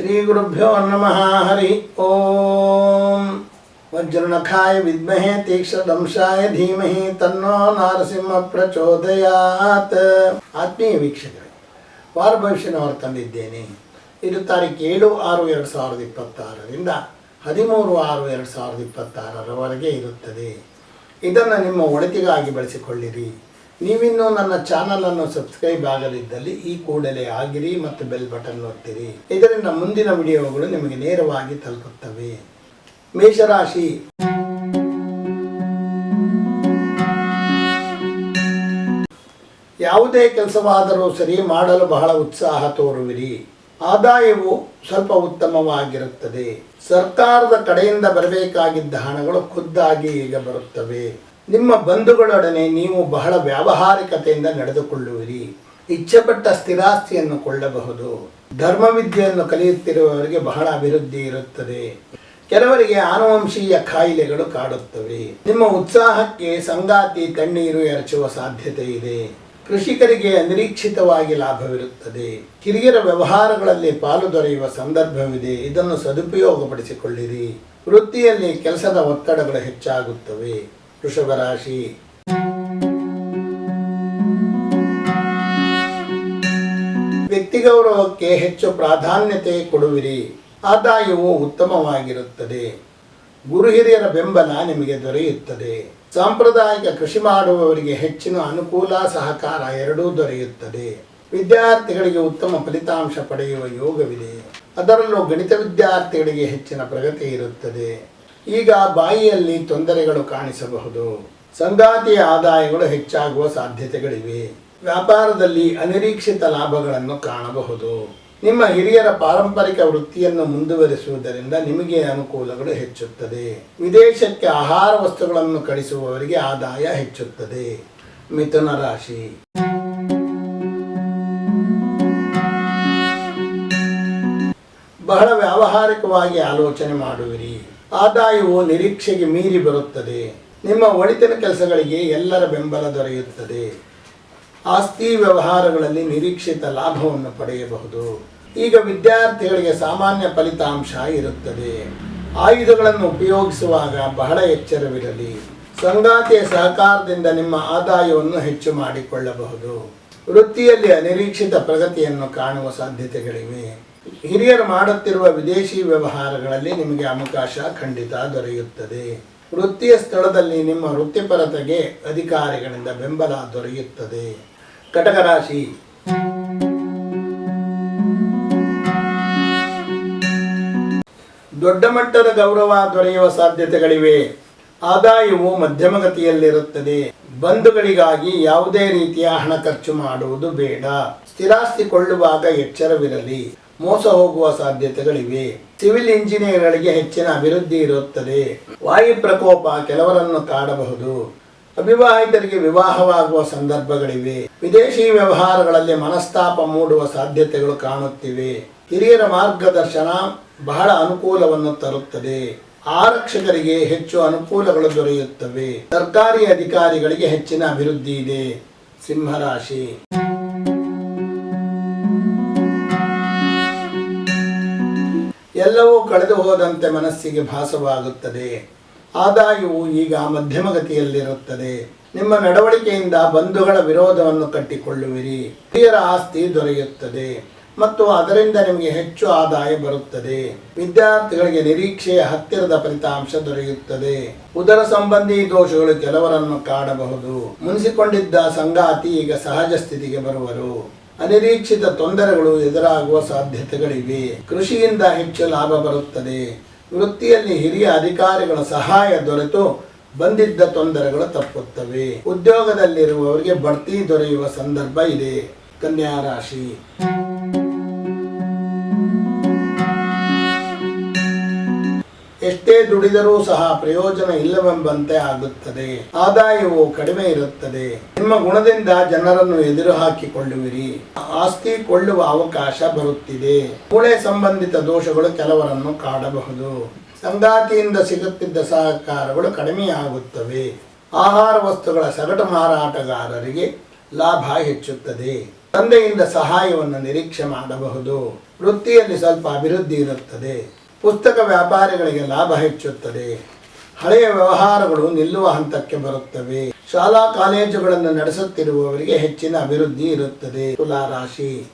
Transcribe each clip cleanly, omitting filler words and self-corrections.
ಶ್ರೀ ಗುರುಭ್ಯೋ ನಮಃ. ಹರಿ ಓಂ. ವಜ್ರನಖಾಯ ವಿದ್ಮಹೇ ತೀಕ್ಷ್ಣದಂಶಾಯ ಧೀಮಹಿ ತನ್ನೋ ನಾರಸಿಂಹ ಪ್ರಚೋದಯಾತ್. ಆತ್ಮೀಯ ವೀಕ್ಷಕರೇ, ವಾರ ಭವಿಷ್ಯನವರು ತಂದಿದ್ದೇನೆ. ಇದು ತಾರೀಕು 7/6/2026ರಿಂದ 13/6/2026ರವರೆಗೆ ಇರುತ್ತದೆ. ಇದನ್ನು ನಿಮ್ಮ ಒಳಿತಿಗಾಗಿ ಬಳಸಿಕೊಳ್ಳಿರಿ. ನೀವಿನ್ನೂ ನನ್ನ ಚಾನಲನ್ನು ಸಬ್ಸ್ಕ್ರೈಬ್ ಆಗದಿದ್ದಲ್ಲಿ ಈ ಕೂಡಲೇ ಆಗಿರಿ ಮತ್ತು ಬೆಲ್ ಬಟನ್ ಒತ್ತಿರಿ. ಇದರಿಂದ ಮುಂದಿನ ವಿಡಿಯೋಗಳು ನಿಮಗೆ ನೇರವಾಗಿ ತಲುಪುತ್ತವೆ. ಮೇಷರಾಶಿ. ಯಾವುದೇ ಕೆಲಸವಾದರೂ ಸರಿ ಮಾಡಲು ಬಹಳ ಉತ್ಸಾಹ ತೋರುವಿರಿ. ಆದಾಯವು ಸ್ವಲ್ಪ ಉತ್ತಮವಾಗಿರುತ್ತದೆ. ಸರ್ಕಾರದ ಕಡೆಯಿಂದ ಬರಬೇಕಾಗಿದ್ದ ಹಣಗಳು ಖುದ್ದಾಗಿ ಈಗ ಬರುತ್ತವೆ. ನಿಮ್ಮ ಬಂಧುಗಳೊಡನೆ ನೀವು ಬಹಳ ವ್ಯಾವಹಾರಿಕತೆಯಿಂದ ನಡೆದುಕೊಳ್ಳುವಿರಿ. ಇಚ್ಛೆಪಟ್ಟ ಸ್ಥಿರಾಸ್ತಿಯನ್ನು ಕೊಳ್ಳಬಹುದು. ಧರ್ಮವಿದ್ಯೆಯನ್ನು ಕಲಿಯುತ್ತಿರುವವರಿಗೆ ಬಹಳ ಅಭಿವೃದ್ಧಿ ಇರುತ್ತದೆ. ಕೆಲವರಿಗೆ ಆನುವಂಶೀಯ ಕಾಯಿಲೆಗಳು ಕಾಡುತ್ತವೆ. ನಿಮ್ಮ ಉತ್ಸಾಹಕ್ಕೆ ಸಂಗಾತಿ ತಣ್ಣೀರು ಎರಚುವ ಸಾಧ್ಯತೆ ಇದೆ. ಕೃಷಿಕರಿಗೆ ಅನಿರೀಕ್ಷಿತವಾಗಿ ಲಾಭವಿರುತ್ತದೆ. ಹಿರಿಯರ ವ್ಯವಹಾರಗಳಲ್ಲಿ ಪಾಲು ದೊರೆಯುವ ಸಂದರ್ಭವಿದೆ. ಇದನ್ನು ಸದುಪಯೋಗಪಡಿಸಿಕೊಳ್ಳಿರಿ. ವೃತ್ತಿಯಲ್ಲಿ ಕೆಲಸದ ಒತ್ತಡಗಳು ಹೆಚ್ಚಾಗುತ್ತವೆ. ವೃಷಭ ರಾಶಿ. ವ್ಯಕ್ತಿಗೌರವಕ್ಕೆ ಹೆಚ್ಚು ಪ್ರಾಧಾನ್ಯತೆ ಕೊಡುವಿರಿ. ಆದಾಯವು ಉತ್ತಮವಾಗಿರುತ್ತದೆ. ಗುರು ಹಿರಿಯರ ಬೆಂಬಲ ನಿಮಗೆ ದೊರೆಯುತ್ತದೆ. ಸಾಂಪ್ರದಾಯಿಕ ಕೃಷಿ ಮಾಡುವವರಿಗೆ ಹೆಚ್ಚಿನ ಅನುಕೂಲ ಸಹಕಾರ ಎರಡೂ ದೊರೆಯುತ್ತದೆ. ವಿದ್ಯಾರ್ಥಿಗಳಿಗೆ ಉತ್ತಮ ಫಲಿತಾಂಶ ಪಡೆಯುವ ಯೋಗವಿದೆ. ಅದರಲ್ಲೂ ಗಣಿತ ವಿದ್ಯಾರ್ಥಿಗಳಿಗೆ ಹೆಚ್ಚಿನ ಪ್ರಗತಿ ಇರುತ್ತದೆ. ಈಗ ಬಾಯಿಯಲ್ಲಿ ತೊಂದರೆಗಳು ಕಾಣಿಸಬಹುದು. ಸಂಗಾತಿಯ ಆದಾಯಗಳು ಹೆಚ್ಚಾಗುವ ಸಾಧ್ಯತೆಗಳಿವೆ. ವ್ಯಾಪಾರದಲ್ಲಿ ಅನಿರೀಕ್ಷಿತ ಲಾಭಗಳನ್ನು ಕಾಣಬಹುದು. ನಿಮ್ಮ ಹಿರಿಯರ ಪಾರಂಪರಿಕ ವೃತ್ತಿಯನ್ನು ಮುಂದುವರಿಸುವುದರಿಂದ ನಿಮಗೆ ಅನುಕೂಲಗಳು ಹೆಚ್ಚುತ್ತದೆ. ವಿದೇಶಕ್ಕೆ ಆಹಾರ ವಸ್ತುಗಳನ್ನು ಕಳಿಸುವವರಿಗೆ ಆದಾಯ ಹೆಚ್ಚುತ್ತದೆ. ಮಿಥುನ ರಾಶಿ. ಬಹಳ ವ್ಯಾವಹಾರಿಕವಾಗಿ ಆಲೋಚನೆ ಮಾಡುವಿರಿ. ಆದಾಯವು ನಿರೀಕ್ಷೆಗೆ ಮೀರಿ ಬರುತ್ತದೆ. ನಿಮ್ಮ ಒಳಿತಿನ ಕೆಲಸಗಳಿಗೆ ಎಲ್ಲರ ಬೆಂಬಲ ದೊರೆಯುತ್ತದೆ. ಆಸ್ತಿ ವ್ಯವಹಾರಗಳಲ್ಲಿ ನಿರೀಕ್ಷಿತ ಲಾಭವನ್ನು ಪಡೆಯಬಹುದು. ಈಗ ವಿದ್ಯಾರ್ಥಿಗಳಿಗೆ ಸಾಮಾನ್ಯ ಫಲಿತಾಂಶ ಇರುತ್ತದೆ. ಆಯುಧಗಳನ್ನು ಉಪಯೋಗಿಸುವಾಗ ಬಹಳ ಎಚ್ಚರವಿರಲಿ. ಸಂಗಾತಿಯ ಸಹಕಾರದಿಂದ ನಿಮ್ಮ ಆದಾಯವನ್ನು ಹೆಚ್ಚು ಮಾಡಿಕೊಳ್ಳಬಹುದು. ವೃತ್ತಿಯಲ್ಲಿ ಅನಿರೀಕ್ಷಿತ ಪ್ರಗತಿಯನ್ನು ಕಾಣುವ ಸಾಧ್ಯತೆಗಳಿವೆ. ಹಿರಿಯರು ಮಾಡುತ್ತಿರುವ ವಿದೇಶಿ ವ್ಯವಹಾರಗಳಲ್ಲಿ ನಿಮಗೆ ಅವಕಾಶ ಖಂಡಿತ ದೊರೆಯುತ್ತದೆ. ವೃತ್ತಿಯ ಸ್ಥಳದಲ್ಲಿ ನಿಮ್ಮ ವೃತ್ತಿಪರತೆಗೆ ಅಧಿಕಾರಿಗಳಿಂದ ಬೆಂಬಲ ದೊರೆಯುತ್ತದೆ. ಕಟಕ ರಾಶಿ. ದೊಡ್ಡ ಮಟ್ಟದ ಗೌರವ ದೊರೆಯುವ ಸಾಧ್ಯತೆಗಳಿವೆ. ಆದಾಯವು ಮಧ್ಯಮಗತಿಯಲ್ಲಿರುತ್ತದೆ. ಬಂಧುಗಳಿಗಾಗಿ ಯಾವುದೇ ರೀತಿಯ ಹಣ ಖರ್ಚು ಮಾಡುವುದು ಬೇಡ. ಸ್ಥಿರಾಸ್ತಿ ಕೊಳ್ಳುವಾಗ ಎಚ್ಚರವಿರಲಿ. ಮೋಸ ಹೋಗುವ ಸಾಧ್ಯತೆಗಳಿವೆ. ಸಿವಿಲ್ ಇಂಜಿನಿಯರ್ಗಳಿಗೆ ಹೆಚ್ಚಿನ ಅಭಿವೃದ್ಧಿ ಇರುತ್ತದೆ. ವಾಯು ಪ್ರಕೋಪ ಕೆಲವರನ್ನು ಕಾಡಬಹುದು. ಅವಿವಾಹಿತರಿಗೆ ವಿವಾಹವಾಗುವ ಸಂದರ್ಭಗಳಿವೆ. ವಿದೇಶಿ ವ್ಯವಹಾರಗಳಲ್ಲಿ ಮನಸ್ತಾಪ ಮೂಡುವ ಸಾಧ್ಯತೆಗಳು ಕಾಣುತ್ತಿವೆ. ಹಿರಿಯರ ಮಾರ್ಗದರ್ಶನ ಬಹಳ ಅನುಕೂಲವನ್ನು ತರುತ್ತದೆ. ಆರಕ್ಷಕರಿಗೆ ಹೆಚ್ಚು ಅನುಕೂಲಗಳು ದೊರೆಯುತ್ತವೆ. ಸರ್ಕಾರಿ ಅಧಿಕಾರಿಗಳಿಗೆ ಹೆಚ್ಚಿನ ಅಭಿವೃದ್ಧಿ ಇದೆ. ಸಿಂಹರಾಶಿ. ಎಲ್ಲವೂ ಕಳೆದು ಹೋದಂತೆ ಮನಸ್ಸಿಗೆ ಭಾಸವಾಗುತ್ತದೆ. ಆದಾಯವು ಈಗ ಮಧ್ಯಮಗತಿಯಲ್ಲಿರುತ್ತದೆ. ನಿಮ್ಮ ನಡವಳಿಕೆಯಿಂದ ಬಂಧುಗಳ ವಿರೋಧವನ್ನು ಕಟ್ಟಿಕೊಳ್ಳುವಿರಿ. ಹಿರಿಯರ ಆಸ್ತಿ ದೊರೆಯುತ್ತದೆ ಮತ್ತು ಅದರಿಂದ ನಿಮಗೆ ಹೆಚ್ಚು ಆದಾಯ ಬರುತ್ತದೆ. ವಿದ್ಯಾರ್ಥಿಗಳಿಗೆ ನಿರೀಕ್ಷೆಯ ಹತ್ತಿರದ ಫಲಿತಾಂಶ ದೊರೆಯುತ್ತದೆ. ಉದರ ಸಂಬಂಧಿ ದೋಷಗಳು ಕೆಲವರನ್ನು ಕಾಡಬಹುದು. ಮುನಿಸಿಕೊಂಡಿದ್ದ ಸಂಗಾತಿ ಈಗ ಸಹಜ ಸ್ಥಿತಿಗೆ ಬರುವರು. ಅನಿರೀಕ್ಷಿತ ತೊಂದರೆಗಳು ಎದುರಾಗುವ ಸಾಧ್ಯತೆಗಳಿವೆ. ಕೃಷಿಯಿಂದ ಹೆಚ್ಚು ಲಾಭ ಬರುತ್ತದೆ. ವೃತ್ತಿಯಲ್ಲಿ ಹಿರಿಯ ಅಧಿಕಾರಿಗಳ ಸಹಾಯ ದೊರೆತು ಬಂದಿದ್ದ ತೊಂದರೆಗಳು ತಪ್ಪುತ್ತವೆ. ಉದ್ಯೋಗದಲ್ಲಿರುವವರಿಗೆ ಬಡ್ತಿ ದೊರೆಯುವ ಸಂದರ್ಭ ಇದೆ. ಕನ್ಯಾ ರಾಶಿ. ಎಷ್ಟೇ ದುಡಿದರೂ ಸಹ ಪ್ರಯೋಜನ ಇಲ್ಲವೆಂಬಂತೆ ಆಗುತ್ತದೆ. ಆದಾಯವು ಕಡಿಮೆ ಇರುತ್ತದೆ. ನಿಮ್ಮ ಗುಣದಿಂದ ಜನರನ್ನು ಎದುರು ಹಾಕಿಕೊಳ್ಳುವಿರಿ. ಆಸ್ತಿ ಕೊಳ್ಳುವ ಅವಕಾಶ ಬರುತ್ತಿದೆ. ಮೂಳೆ ಸಂಬಂಧಿತ ದೋಷಗಳು ಕೆಲವರನ್ನು ಕಾಡಬಹುದು. ಸಂಗಾತಿಯಿಂದ ಸಿಗುತ್ತಿದ್ದ ಸಹಕಾರಗಳು ಕಡಿಮೆಯಾಗುತ್ತವೆ. ಆಹಾರ ವಸ್ತುಗಳ ಸಗಟು ಮಾರಾಟಗಾರರಿಗೆ ಲಾಭ ಹೆಚ್ಚುತ್ತದೆ. ತಂದೆಯಿಂದ ಸಹಾಯವನ್ನು ನಿರೀಕ್ಷೆ ಮಾಡಬಹುದು. ವೃತ್ತಿಯಲ್ಲಿ ಸ್ವಲ್ಪ ಅಭಿವೃದ್ಧಿ ಇರುತ್ತದೆ. ಪುಸ್ತಕ ವ್ಯಾಪಾರಿಗಳಿಗೆ ಲಾಭ ಹೆಚ್ಚುತ್ತದೆ. ಹಳೆಯ ವ್ಯವಹಾರಗಳು ನಿಲ್ಲುವ ಹಂತಕ್ಕೆ ಬರುತ್ತವೆ. ಶಾಲಾ ಕಾಲೇಜುಗಳನ್ನು ನಡೆಸುತ್ತಿರುವವರಿಗೆ ಹೆಚ್ಚಿನ ಅಭಿವೃದ್ಧಿ ಇರುತ್ತದೆ. ತುಲಾ ರಾಶಿ.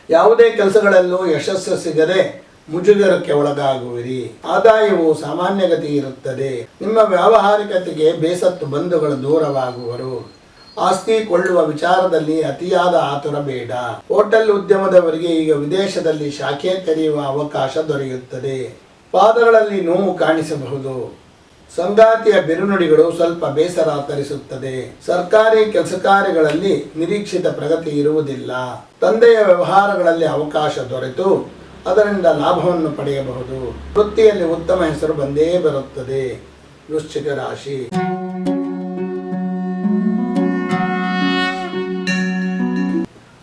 ಯಾವುದೇ ಕೆಲಸಗಳಲ್ಲೂ ಯಶಸ್ಸು ಸಿಗದೆ ಮುಜುಗರಕ್ಕೆ ಒಳಗಾಗುವಿರಿ. ಆದಾಯವು ಸಾಮಾನ್ಯಗತಿ ಇರುತ್ತದೆ. ನಿಮ್ಮ ವ್ಯಾವಹಾರಿಕತೆಗೆ ಬೇಸತ್ತು ಬಂಧುಗಳು ದೂರವಾಗುವರು. ಆಸ್ತಿ ಕೊಳ್ಳುವ ವಿಚಾರದಲ್ಲಿ ಅತಿಯಾದ ಆತುರ ಬೇಡ. ಹೋಟೆಲ್ ಉದ್ಯಮದವರಿಗೆ ಈಗ ವಿದೇಶದಲ್ಲಿ ಶಾಖೆ ತೆರೆಯುವ ಅವಕಾಶ ದೊರೆಯುತ್ತದೆ. ಪಾದಗಳಲ್ಲಿ ನೋವು ಕಾಣಿಸಬಹುದು. ಸಂಗಾತಿಯ ಬಿರುನುಡಿಗಳು ಸ್ವಲ್ಪ ಬೇಸರ ತರಿಸುತ್ತದೆ. ಸರ್ಕಾರಿ ಕೆಲಸ ಕಾರ್ಯಗಳಲ್ಲಿ ನಿರೀಕ್ಷಿತ ಪ್ರಗತಿ ಇರುವುದಿಲ್ಲ. ತಂದೆಯ ವ್ಯವಹಾರಗಳಲ್ಲಿ ಅವಕಾಶ ದೊರೆತು ಅದರಿಂದ ಲಾಭವನ್ನು ಪಡೆಯಬಹುದು. ವೃತ್ತಿಯಲ್ಲಿ ಉತ್ತಮ ಹೆಸರು ಬಂದೇ ಬರುತ್ತದೆ. ವೃಶ್ಚಿಕ ರಾಶಿ.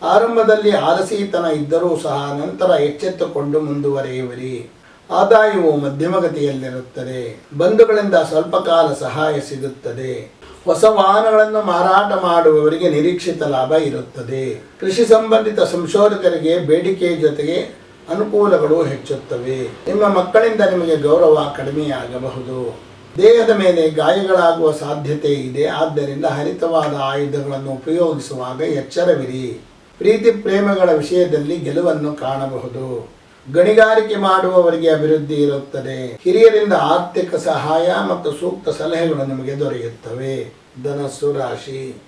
ಆರಂಭದಲ್ಲಿ ಆಲಸಿತನ ಇದ್ದರೂ ಸಹ ನಂತರ ಎಚ್ಚೆತ್ತುಕೊಂಡು ಮುಂದುವರಿಯುವಿರಿ. ಆದಾಯವು ಮಧ್ಯಮಗತಿಯಲ್ಲಿರುತ್ತದೆ. ಬಂಧುಗಳಿಂದ ಸ್ವಲ್ಪ ಕಾಲ ಸಹಾಯ ಸಿಗುತ್ತದೆ. ಹೊಸ ವಾಹನಗಳನ್ನು ಮಾರಾಟ ಮಾಡುವವರಿಗೆ ನಿರೀಕ್ಷಿತ ಲಾಭ ಇರುತ್ತದೆ. ಕೃಷಿ ಸಂಬಂಧಿತ ಸಂಶೋಧಕರಿಗೆ ಬೇಡಿಕೆ ಜೊತೆಗೆ ಅನುಕೂಲಗಳು ಹೆಚ್ಚುತ್ತವೆ. ನಿಮ್ಮ ಮಕ್ಕಳಿಂದ ನಿಮಗೆ ಗೌರವ ಕಡಿಮೆಯಾಗಬಹುದು. ದೇಹದ ಮೇಲೆ ಗಾಯಗಳಾಗುವ ಸಾಧ್ಯತೆ ಇದೆ. ಆದ್ದರಿಂದ ಹರಿತವಾದ ಆಯುಧಗಳನ್ನು ಉಪಯೋಗಿಸುವಾಗ ಎಚ್ಚರವಿರಿ. ಪ್ರೀತಿ ಪ್ರೇಮಗಳ ವಿಷಯದಲ್ಲಿ ಗೆಲುವನ್ನು ಕಾಣಬಹುದು. ಗಣಿಗಾರಿಕೆ ಮಾಡುವವರಿಗೆ ಅಭಿವೃದ್ಧಿ ಇರುತ್ತದೆ. ಹಿರಿಯರಿಂದ ಆರ್ಥಿಕ ಸಹಾಯ ಮತ್ತು ಸೂಕ್ತ ಸಲಹೆಗಳು ನಿಮಗೆ ದೊರೆಯುತ್ತವೆ. ಧನಸ್ಸು ರಾಶಿ.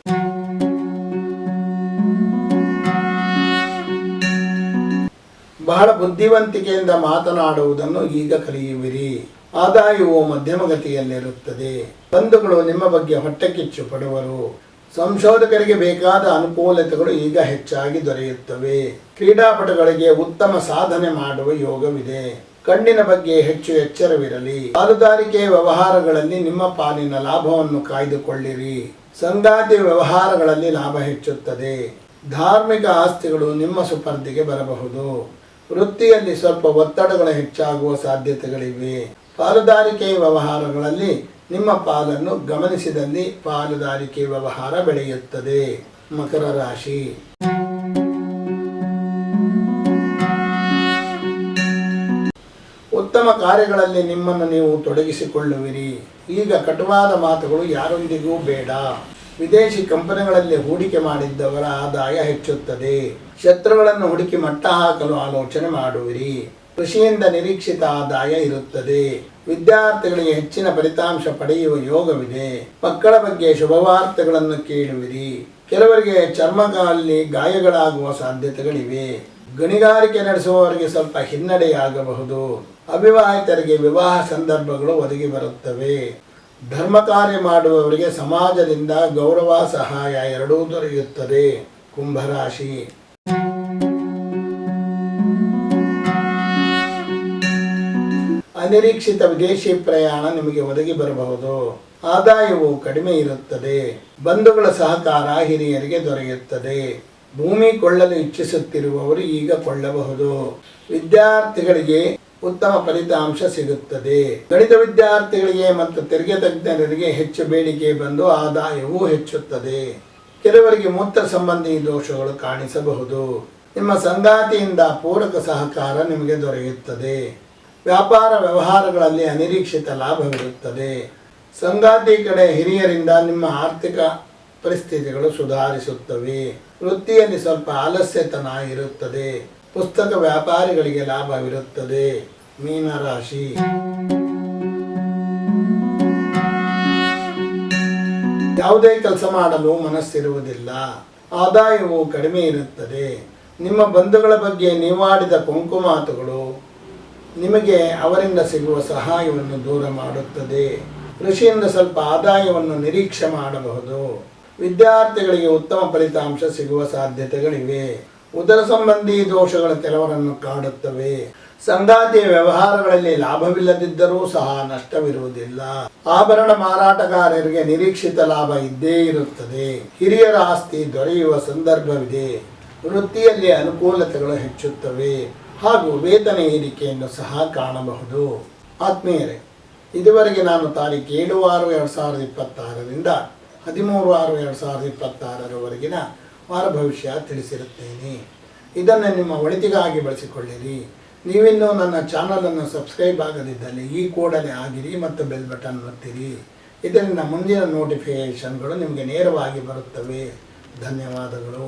ಬಹಳ ಬುದ್ಧಿವಂತಿಕೆಯಿಂದ ಮಾತನಾಡುವುದನ್ನು ಈಗ ಕಲಿಯುವಿರಿ. ಆದಾಯವು ಮಧ್ಯಮಗತಿಯಲ್ಲಿರುತ್ತದೆ. ಬಂಧುಗಳು ನಿಮ್ಮ ಬಗ್ಗೆ ಹೊಟ್ಟೆ ಕಿಚ್ಚು ಪಡುವರು. ಸಂಶೋಧಕರಿಗೆ ಬೇಕಾದ ಅನುಕೂಲತೆಗಳು ಈಗ ಹೆಚ್ಚಾಗಿ ದೊರೆಯುತ್ತವೆ. ಕ್ರೀಡಾಪಟುಗಳಿಗೆ ಉತ್ತಮ ಸಾಧನೆ ಮಾಡುವ ಯೋಗವಿದೆ. ಕಣ್ಣಿನ ಬಗ್ಗೆ ಹೆಚ್ಚು ಎಚ್ಚರವಿರಲಿ. ಪಾಲುದಾರಿಕೆ ವ್ಯವಹಾರಗಳಲ್ಲಿ ನಿಮ್ಮ ಪಾಲಿನ ಲಾಭವನ್ನು ಕಾಯ್ದುಕೊಳ್ಳಿರಿ. ಸಂಗಾತಿ ವ್ಯವಹಾರಗಳಲ್ಲಿ ಲಾಭ ಹೆಚ್ಚುತ್ತದೆ. ಧಾರ್ಮಿಕ ಆಸ್ತಿಗಳು ನಿಮ್ಮ ಸುಪರ್ದಿಗೆ ಬರಬಹುದು. ವೃತ್ತಿಯಲ್ಲಿ ಸ್ವಲ್ಪ ಒತ್ತಡಗಳು ಹೆಚ್ಚಾಗುವ ಸಾಧ್ಯತೆಗಳಿವೆ. ಪಾಲುದಾರಿಕೆ ವ್ಯವಹಾರಗಳಲ್ಲಿ ನಿಮ್ಮ ಪಾಲನ್ನು ಗಮನಿಸಿದಲ್ಲಿ ಪಾಲುದಾರಿಕೆ ವ್ಯವಹಾರ ಬೆಳೆಯುತ್ತದೆ. ಮಕರ ರಾಶಿ. ಉತ್ತಮ ಕಾರ್ಯಗಳಲ್ಲಿ ನಿಮ್ಮನ್ನು ನೀವು ತೊಡಗಿಸಿಕೊಳ್ಳುವಿರಿ. ಈಗ ಕಟುವಾದ ಮಾತುಗಳು ಯಾರೊಂದಿಗೂ ಬೇಡ. ವಿದೇಶಿ ಕಂಪನಿಗಳಲ್ಲಿ ಹೂಡಿಕೆ ಮಾಡಿದ್ದವರ ಆದಾಯ ಹೆಚ್ಚುತ್ತದೆ. ಶತ್ರುಗಳನ್ನು ಹುಡುಕಿ ಮಟ್ಟ ಹಾಕಲು ಆಲೋಚನೆ ಮಾಡುವಿರಿ. ಕೃಷಿಯಿಂದ ನಿರೀಕ್ಷಿತ ಆದಾಯ ಇರುತ್ತದೆ. ವಿದ್ಯಾರ್ಥಿಗಳಿಗೆ ಹೆಚ್ಚಿನ ಫಲಿತಾಂಶ ಪಡೆಯುವ ಯೋಗವಿದೆ. ಮಕ್ಕಳ ಬಗ್ಗೆ ಶುಭವಾರ್ತೆಗಳನ್ನು ಕೇಳುವಿರಿ. ಕೆಲವರಿಗೆ ಚರ್ಮಗಳಲ್ಲಿ ಗಾಯಗಳಾಗುವ ಸಾಧ್ಯತೆಗಳಿವೆ. ಗಣಿಗಾರಿಕೆ ನಡೆಸುವವರಿಗೆ ಸ್ವಲ್ಪ ಹಿನ್ನಡೆಯಾಗಬಹುದು. ಅವಿವಾಹಿತರಿಗೆ ವಿವಾಹ ಸಂದರ್ಭಗಳು ಒದಗಿ ಬರುತ್ತವೆ. ಧರ್ಮ ಕಾರ್ಯ ಮಾಡುವವರಿಗೆ ಸಮಾಜದಿಂದ ಗೌರವ ಸಹಾಯ ಎರಡೂ ದೊರೆಯುತ್ತದೆ. ಕುಂಭರಾಶಿ. ಅನಿರೀಕ್ಷಿತ ವಿದೇಶಿ ಪ್ರಯಾಣ ನಿಮಗೆ ಒದಗಿ ಬರಬಹುದು. ಆದಾಯವು ಕಡಿಮೆ ಇರುತ್ತದೆ. ಬಂಧುಗಳ ಸಹಕಾರ ಹಿರಿಯರಿಗೆ ದೊರೆಯುತ್ತದೆ. ಭೂಮಿ ಕೊಳ್ಳಲು ಇಚ್ಛಿಸುತ್ತಿರುವವರು ಈಗ ಕೊಳ್ಳಬಹುದು. ವಿದ್ಯಾರ್ಥಿಗಳಿಗೆ ಉತ್ತಮ ಫಲಿತಾಂಶ ಸಿಗುತ್ತದೆ. ಗಣಿತ ವಿದ್ಯಾರ್ಥಿಗಳಿಗೆ ಮತ್ತು ತೆರಿಗೆ ತಜ್ಞರಿಗೆ ಹೆಚ್ಚು ಬೇಡಿಕೆ ಬಂದು ಆದಾಯವೂ ಹೆಚ್ಚುತ್ತದೆ. ಕೆಲವರಿಗೆ ಮೂತ್ರ ಸಂಬಂಧಿ ದೋಷಗಳು ಕಾಣಿಸಬಹುದು. ನಿಮ್ಮ ಸಂಗಾತಿಯಿಂದ ಪೂರಕ ಸಹಕಾರ ನಿಮಗೆ ದೊರೆಯುತ್ತದೆ. ವ್ಯಾಪಾರ ವ್ಯವಹಾರಗಳಲ್ಲಿ ಅನಿರೀಕ್ಷಿತ ಲಾಭವಿರುತ್ತದೆ. ಸಂಗಾತಿ ಕಡೆ ಹಿರಿಯರಿಂದ ನಿಮ್ಮ ಆರ್ಥಿಕ ಪರಿಸ್ಥಿತಿಗಳು ಸುಧಾರಿಸುತ್ತವೆ. ವೃತ್ತಿಯಲ್ಲಿ ಸ್ವಲ್ಪ ಆಲಸ್ಯತನ ಇರುತ್ತದೆ. ಪುಸ್ತಕ ವ್ಯಾಪಾರಿಗಳಿಗೆ ಲಾಭವಿರುತ್ತದೆ. ಮೀನರಾಶಿ. ಯಾವುದೇ ಕೆಲಸ ಮಾಡಲು ಮನಸ್ಸಿರುವುದಿಲ್ಲ. ಆದಾಯವು ಕಡಿಮೆ ಇರುತ್ತದೆ. ನಿಮ್ಮ ಬಂಧುಗಳ ಬಗ್ಗೆ ನೀವಾಡಿದ ಕೊಂಕು ಮಾತುಗಳು ನಿಮಗೆ ಅವರಿಂದ ಸಿಗುವ ಸಹಾಯವನ್ನು ದೂರ ಮಾಡುತ್ತದೆ. ಕೃಷಿಯಿಂದ ಸ್ವಲ್ಪ ಆದಾಯವನ್ನು ನಿರೀಕ್ಷೆ ಮಾಡಬಹುದು. ವಿದ್ಯಾರ್ಥಿಗಳಿಗೆ ಉತ್ತಮ ಫಲಿತಾಂಶ ಸಿಗುವ ಸಾಧ್ಯತೆಗಳಿವೆ. ಉದರ ಸಂಬಂಧಿ ದೋಷಗಳು ಕೆಲವರನ್ನು ಕಾಡುತ್ತವೆ. ಸಂಗಾತಿಯ ವ್ಯವಹಾರಗಳಲ್ಲಿ ಲಾಭವಿಲ್ಲದಿದ್ದರೂ ಸಹ ನಷ್ಟವಿರುವುದಿಲ್ಲ. ಆಭರಣ ಮಾರಾಟಗಾರರಿಗೆ ನಿರೀಕ್ಷಿತ ಲಾಭ ಇದ್ದೇ ಇರುತ್ತದೆ. ಹಿರಿಯರ ಆಸ್ತಿ ದೊರೆಯುವ ಸಂದರ್ಭವಿದೆ. ವೃತ್ತಿಯಲ್ಲಿ ಅನುಕೂಲತೆಗಳು ಹೆಚ್ಚುತ್ತವೆ ಹಾಗೂ ವೇತನ ಏರಿಕೆಯನ್ನು ಸಹ ಕಾಣಬಹುದು. ಆತ್ಮೀಯರೇ, ಇದುವರೆಗೆ ನಾನು ತಾರೀಕು 7/6/2026ರಿಂದ 13/6/2026ರವರೆಗಿನ ವಾರ ಭವಿಷ್ಯ ತಿಳಿಸಿರುತ್ತೇನೆ. ಇದನ್ನು ನಿಮ್ಮ ಒಳಿತಿಗಾಗಿ ಬಳಸಿಕೊಳ್ಳಿರಿ. ನೀವಿನ್ನೂ ನನ್ನ ಚಾನಲನ್ನು ಸಬ್ಸ್ಕ್ರೈಬ್ ಆಗದಿದ್ದಲ್ಲಿ ಈ ಕೂಡಲೇ ಆಗಿರಿ ಮತ್ತು ಬೆಲ್ ಬಟನ್ ಒತ್ತಿರಿ. ಇದರಿಂದ ಮುಂದಿನ ನೋಟಿಫಿಕೇಷನ್ಗಳು ನಿಮಗೆ ನೇರವಾಗಿ ಬರುತ್ತವೆ. ಧನ್ಯವಾದಗಳು.